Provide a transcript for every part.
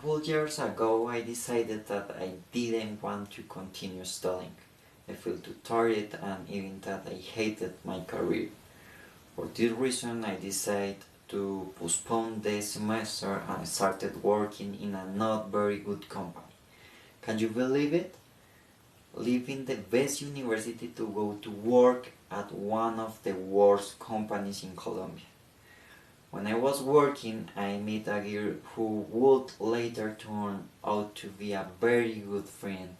couple years ago, I decided that I didn't want to continue studying. I felt too tired and even that I hated my career. For this reason, I decided to postpone the semester and I started working in a not very good company. Can you believe it? Leaving the best university to go to work at one of the worst companies in Colombia. When I was working, I met a girl who would later turn out to be a very good friend,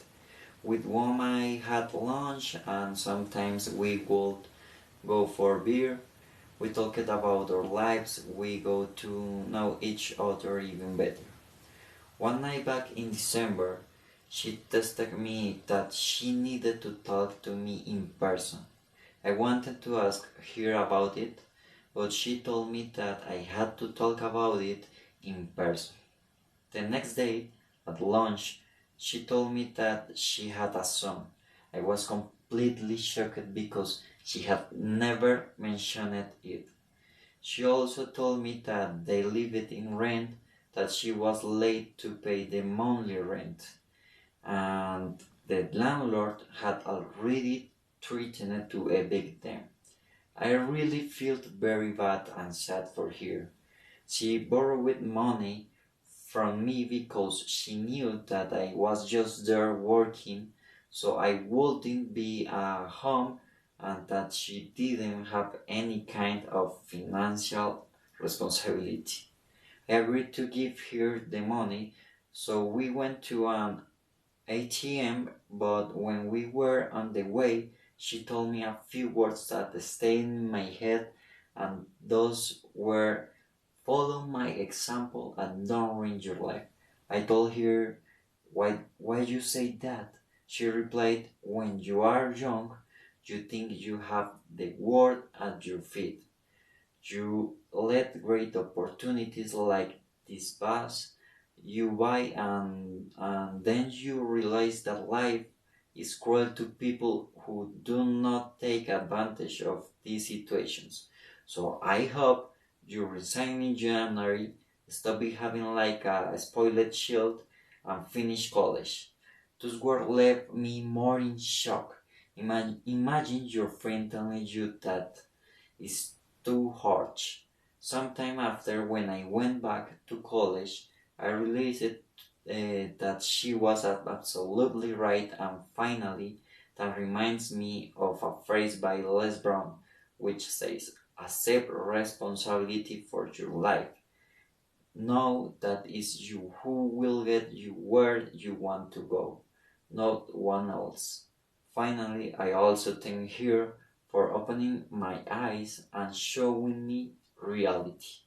with whom I had lunch and sometimes we would go for beer. We talked about our lives, we got to know each other even better. One night back in December, she texted me that she needed to talk to me in person. I wanted to ask her about it, but she told me that I had to talk about it in person. The next day, at lunch, she told me that she had a son. I was completely shocked because she had never mentioned it. She also told me that they lived in rent, that she was late to pay the monthly rent, and the landlord had already threatened to evict them. I really felt very bad and sad for her. She borrowed money from me because she knew that I was just there working so I wouldn't be at home and that she didn't have any kind of financial responsibility. I agreed to give her the money, so we went to an ATM, but when we were on the way, she told me a few words that stayed in my head, and those were follow my example and don't ruin your life. I told her, why you say that? She replied, when you are young, you think you have the world at your feet. You let great opportunities like this pass you by and then you realize that life is cruel to people who do not take advantage of these situations. So I hope you resign in January, stop behaving like a spoiled child, and finish college. Those words left me more in shock. Imagine your friend telling you that is too harsh. Sometime after, when I went back to college, I realized that she was absolutely right, and finally, that reminds me of a phrase by Les Brown, which says, accept responsibility for your life. Know that it's you who will get you where you want to go, not one else. Finally, I also thank her for opening my eyes and showing me reality.